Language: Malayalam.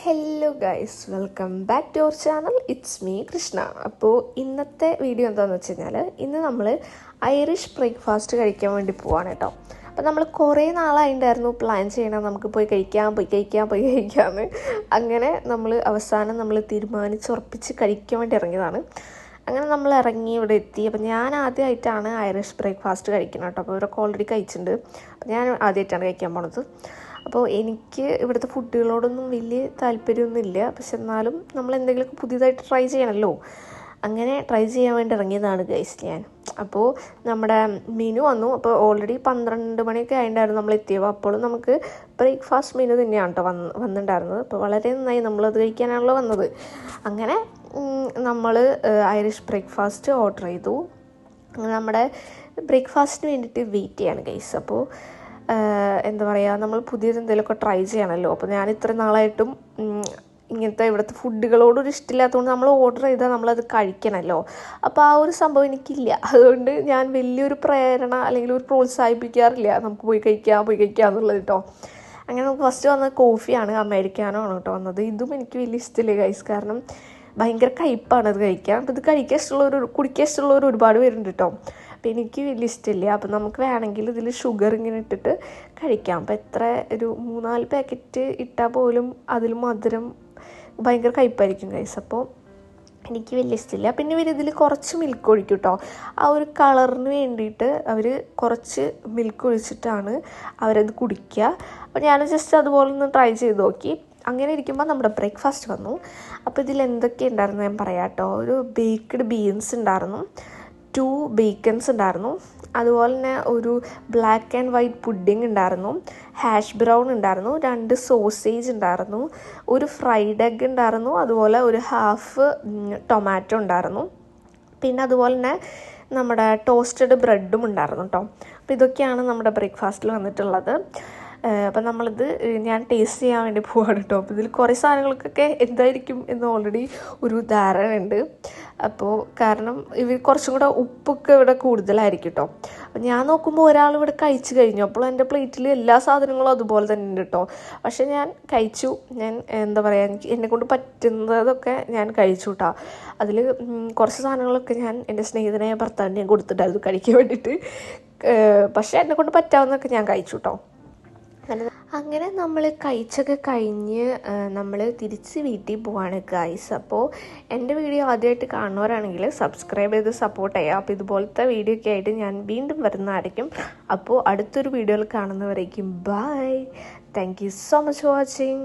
Hello guys, welcome back to our channel. It's me Krishna. അപ്പോൾ ഇന്നത്തെ വീഡിയോ എന്താണെന്ന് വെച്ച് കഴിഞ്ഞാൽ, ഇന്ന് നമ്മൾ ഐറിഷ് ബ്രേക്ക്ഫാസ്റ്റ് കഴിക്കാൻ വേണ്ടി പോവാണ് കേട്ടോ. അപ്പോൾ നമ്മൾ കുറേ നാളായിട്ടുണ്ടായിരുന്നു പ്ലാൻ ചെയ്യണം, നമുക്ക് പോയി കഴിക്കാമെന്ന്. അങ്ങനെ അവസാനം നമ്മൾ തീരുമാനിച്ചുറപ്പിച്ച് കഴിക്കാൻ വേണ്ടി ഇറങ്ങിയതാണ്. അങ്ങനെ നമ്മൾ ഇറങ്ങി ഇവിടെ എത്തി. അപ്പോൾ ഞാൻ ആദ്യമായിട്ടാണ് ഐറിഷ് ബ്രേക്ക്ഫാസ്റ്റ് കഴിക്കുന്നത് കേട്ടോ. അപ്പോൾ ഇവരൊക്കെ ഓൾറെഡി കഴിച്ചിട്ടുണ്ട്. അപ്പോൾ ഞാൻ ആദ്യമായിട്ടാണ് കഴിക്കാൻ പോണത്. അപ്പോൾ എനിക്ക് ഇവിടുത്തെ ഫുഡുകളോടൊന്നും വലിയ താല്പര്യമൊന്നുമില്ല, പക്ഷെ എന്നാലും നമ്മൾ എന്തെങ്കിലുമൊക്കെ പുതിയതായിട്ട് ട്രൈ ചെയ്യണമല്ലോ. അങ്ങനെ ട്രൈ ചെയ്യാൻ വേണ്ടി ഇറങ്ങിയതാണ് ഗൈസ് ഞാൻ. അപ്പോൾ നമ്മുടെ മെനു വന്നു. അപ്പോൾ ഓൾറെഡി 12 മണിയൊക്കെ ആയിട്ടുണ്ടായിരുന്നു നമ്മൾ എത്തിയപ്പോൾ. അപ്പോഴും നമുക്ക് ബ്രേക്ക്ഫാസ്റ്റ് മെനു തന്നെയാണ് കേട്ടോ വന്നിട്ടുണ്ടായിരുന്നത്. അപ്പോൾ വളരെ നന്നായി, നമ്മളത് കഴിക്കാനാണല്ലോ വന്നത്. അങ്ങനെ നമ്മൾ ഐറിഷ് ബ്രേക്ക്ഫാസ്റ്റ് ഓർഡർ ചെയ്തു. നമ്മുടെ ബ്രേക്ക്ഫാസ്റ്റിന് വേണ്ടിയിട്ട് വെയിറ്റ് ചെയ്യാണ് ഗൈസ്. അപ്പോൾ എന്താ പറയുക, നമ്മൾ പുതിയത് എന്തെങ്കിലുമൊക്കെ ട്രൈ ചെയ്യണമല്ലോ. അപ്പോൾ ഞാൻ ഇത്ര നാളായിട്ടും ഇങ്ങനത്തെ ഇവിടുത്തെ ഫുഡുകളോടൊരു ഇഷ്ടമില്ലാത്തതുകൊണ്ട് നമ്മൾ ഓർഡർ ചെയ്താൽ നമ്മളത് കഴിക്കണമല്ലോ. അപ്പോൾ ആ ഒരു സംഭവം എനിക്കില്ല. അതുകൊണ്ട് ഞാൻ വലിയൊരു പ്രേരണ അല്ലെങ്കിൽ ഒരു പ്രോത്സാഹിപ്പിക്കാറില്ല നമുക്ക് പോയി കഴിക്കാം എന്നുള്ളത് കേട്ടോ. അങ്ങനെ നമുക്ക് ഫസ്റ്റ് വന്നത് കോഫിയാണ്, അമേരിക്കാനോ ആണ് കേട്ടോ വന്നത്. ഇതും എനിക്ക് വലിയ ഇഷ്ടമില്ല ഗൈസ്, കാരണം ഭയങ്കര കയ്പ്പാണ് അത് കഴിക്കാൻ. അപ്പോൾ ഇത് കുടിക്കാൻ ഇഷ്ടമുള്ളവർ ഒരുപാട് പേരുണ്ട് കേട്ടോ. അപ്പോൾ എനിക്ക് വലിയ ഇഷ്ടമില്ല. അപ്പോൾ നമുക്ക് വേണമെങ്കിൽ ഇതിൽ ഷുഗർ ഇങ്ങനെ ഇട്ടിട്ട് കഴിക്കാം. അപ്പോൾ എത്ര ഒരു 3-4 പാക്കറ്റ് ഇട്ടാൽ പോലും അതിൽ മധുരം ഭയങ്കര കയ്പ്പായിരിക്കും ഗൈസ്. അപ്പോൾ എനിക്ക് വലിയ ഇഷ്ടമില്ല. പിന്നെ ഇവർ ഇതിൽ കുറച്ച് മിൽക്ക് ഒഴിക്കും കേട്ടോ. ആ ഒരു കളറിന് വേണ്ടിയിട്ട് അവർ കുറച്ച് മിൽക്ക് ഒഴിച്ചിട്ടാണ് അവരത് കുടിക്കുക. അപ്പോൾ ഞാൻ ജസ്റ്റ് അതുപോലെ ഒന്ന് ട്രൈ ചെയ്ത് നോക്കി. അങ്ങനെ ഇരിക്കുമ്പോൾ നമ്മുടെ ബ്രേക്ക്ഫാസ്റ്റ് വന്നു. അപ്പോൾ ഇതിൽ എന്തൊക്കെ ഉണ്ടായിരുന്നു ഞാൻ പറയാം കേട്ടോ. ഒരു ബേക്ക്ഡ് ബീൻസ് ഉണ്ടായിരുന്നു, 2 ബേക്കൻസ് ഉണ്ടായിരുന്നു, അതുപോലെ തന്നെ ഒരു ബ്ലാക്ക് ആൻഡ് വൈറ്റ് പുഡിംഗ് ഉണ്ടായിരുന്നു, ഹാഷ് ബ്രൗൺ ഉണ്ടായിരുന്നു, 2 സോസേജ് ഉണ്ടായിരുന്നു, ഒരു ഫ്രൈഡ് എഗ് ഉണ്ടായിരുന്നു, അതുപോലെ ഒരു ഹാഫ് ടൊമാറ്റോ ഉണ്ടായിരുന്നു. പിന്നെ അതുപോലെ തന്നെ നമ്മുടെ ടോസ്റ്റഡ് ബ്രെഡും ഉണ്ടായിരുന്നു കേട്ടോ. അപ്പോൾ ഇതൊക്കെയാണ് നമ്മുടെ ബ്രേക്ക്ഫാസ്റ്റിൽ വന്നിട്ടുള്ളത്. അപ്പം ഞാൻ ടേസ്റ്റ് ചെയ്യാൻ വേണ്ടി പോവാണ് കേട്ടോ. അപ്പോൾ ഇതിൽ കുറേ സാധനങ്ങൾക്കൊക്കെ എന്തായിരിക്കും എന്ന് ഓൾറെഡി ഒരു ധാരണയുണ്ട്. അപ്പോൾ കാരണം ഇവർ കുറച്ചും കൂടെ ഉപ്പൊക്കെ ഇവിടെ കൂടുതലായിരിക്കും കേട്ടോ. അപ്പോൾ ഞാൻ നോക്കുമ്പോൾ ഒരാൾ ഇവിടെ കഴിച്ചു കഴിഞ്ഞു. അപ്പോൾ എൻ്റെ പ്ലേറ്റിൽ എല്ലാ സാധനങ്ങളും അതുപോലെ തന്നെ ഉണ്ട് കേട്ടോ. പക്ഷേ ഞാൻ കഴിച്ചു. ഞാൻ എന്താ പറയുക, എന്നെക്കൊണ്ട് പറ്റുന്നതൊക്കെ ഞാൻ കഴിച്ചു കേട്ടോ. അതിൽ കുറച്ച് സാധനങ്ങളൊക്കെ ഞാൻ എൻ്റെ സ്നേഹിതനായ ഭർത്താവിന് ഞാൻ കൊടുത്തിട്ടായിരുന്നു കഴിക്കാൻ വേണ്ടിയിട്ട്. പക്ഷേ എന്നെക്കൊണ്ട് പറ്റാവുന്നതൊക്കെ ഞാൻ കഴിച്ചു കേട്ടോ. അങ്ങനെ നമ്മൾ കഴിച്ചൊക്കെ കഴിഞ്ഞ് നമ്മൾ തിരിച്ച് വീട്ടിൽ പോവാണ് ഗൈസ്. അപ്പോൾ എൻ്റെ വീഡിയോ ആദ്യമായിട്ട് കാണുന്നവരാണെങ്കിൽ സബ്സ്ക്രൈബ് ചെയ്ത് സപ്പോർട്ട് ചെയ്യുക. അപ്പോൾ ഇതുപോലത്തെ വീഡിയോ ഒക്കെ ആയിട്ട് ഞാൻ വീണ്ടും വരുന്നതായിരിക്കും. അപ്പോൾ അടുത്തൊരു വീഡിയോയിൽ കാണുന്നവരേക്കും bye. Thank you so much for watching.